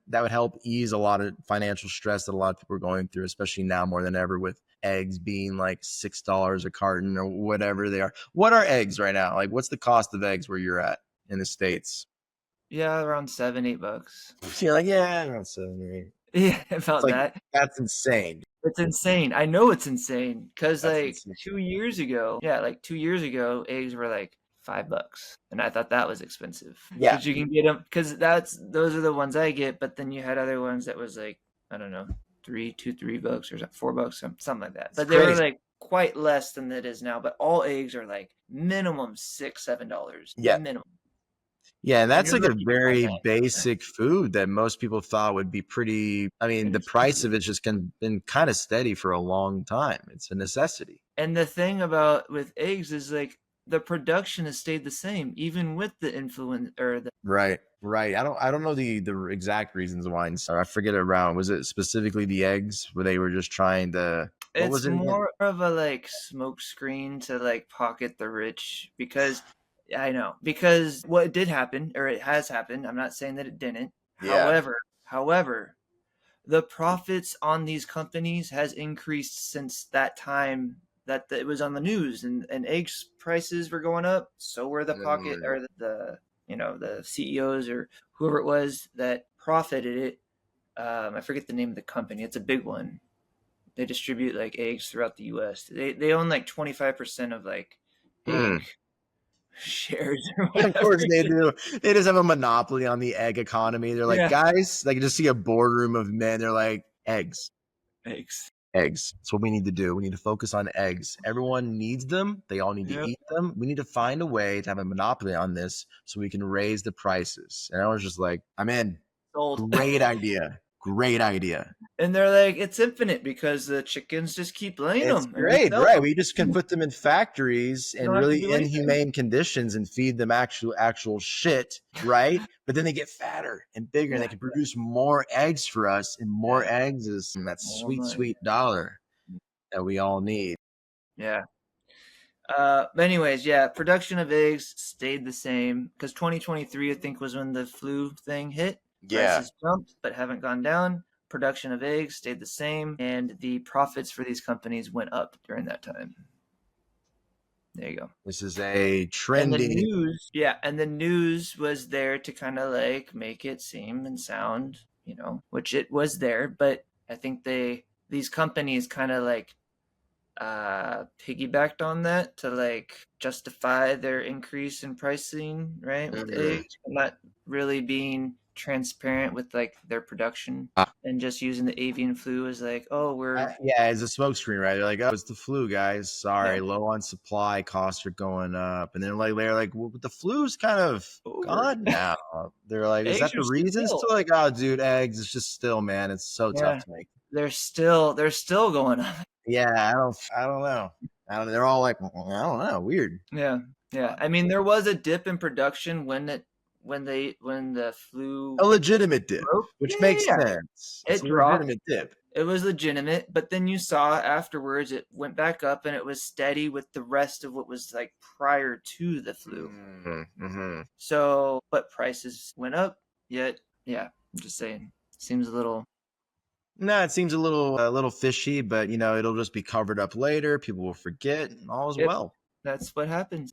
that would help ease a lot of financial stress that a lot of people are going through, especially now more than ever with eggs being like $6 a carton or whatever they are. What are eggs right now? Like, what's the cost of eggs where you're at in the States? Yeah, around $7-8. So you're like, yeah, around 7 or 8. Yeah, It's about like, that. that's insane. It's insane. I know it's insane because That's like insane. 2 years ago, yeah, like 2 years ago, eggs were like $5, and I thought that was expensive Yeah. because you can get them because those are the ones I get. But then you had other ones that was like I don't know, $3 or $4, something like that. It's But they were crazy. like quite less than it is now. But all eggs are like minimum $6-7 Yeah. minimum, Yeah, and and that's you're like a lucky to find very that. basic food that most people thought would be pretty. I mean, the price Inexpensive. of it's just been kind of steady for a long time. It's a necessity. And the thing about with eggs is like the production has stayed the same, even with the influence or the Right, right. I don't know the exact reasons why. And so I forget it around. Was it specifically the eggs where they were just trying to? What was it's it again? more of a like smoke screen to like pocket the rich because I know because what did happen or it has happened. I'm not saying that it didn't. Yeah. However, the profits on these companies has increased since that time that it was on the news and eggs prices were going up. So were the pocket Mm, or the CEOs or whoever it was that profited it. I forget the name of the company. It's a big one. They distribute like eggs throughout the U.S. They own like 25% of like egg mm. shares or Of whatever. course they do. They just have a monopoly on the egg economy. They're like, Yeah, guys, like just see a boardroom of men. They're like, eggs. eggs. Eggs. That's what we need to do. We need to focus on eggs. Everyone needs them. They all need to Yep. eat them. We need to find a way to have a monopoly on this so we can raise the prices. And I was just like, I'm in. Sold. Great idea. Great idea. And they're like, it's infinite because the chickens just keep laying It's them and we great, sell right? them. We just can put them in factories You in don't have to really do anything. inhumane conditions and feed them actual shit, right? But then they get fatter and bigger and they Yeah, can produce more eggs for us, and more yeah. eggs is that More sweet, money. sweet dollar that we all need. Yeah. But anyways, yeah, production of eggs stayed the same because 2023, I think, was when the flu thing hit. Yeah. Prices jumped but haven't gone down. Production of eggs stayed the same, and the profits for these companies went up during that time. There you go. This is a And the trending. news, yeah, and the news was there to kind of like make it seem and sound, which it was there, but I think these companies kind of like piggybacked on that to like justify their increase in pricing, right? With Mhm. eggs, not really being transparent with like their production and just using the avian flu as like, oh, we're Yeah, as a smokescreen, right? They're like, "Oh, it's the flu, guys. yeah, Sorry, low on supply. Costs are going up." And then they're like, "Well, but the flu's kind of over. gone now." They're like, "Is that Eggs the are reason?" still, Still like, "Oh, dude, eggs. It's just still, man. It's so tough yeah, to make." they're still going up. Yeah, I don't know. I don't. They're all like, I don't know. Weird. Yeah, yeah. I mean, there was a dip in production when the flu A legitimate dip, broke. Yeah, which yeah, makes yeah. sense. It's It a dropped. legitimate dip. It was legitimate, but then you saw afterwards it went back up and it was steady with the rest of what was like prior to the flu. Mm-hmm. So, but prices went up, yet, yeah, I'm just saying, seems a little, No, it seems a little fishy, but it'll just be covered up later. People will forget. All is yep, well. that's what happens.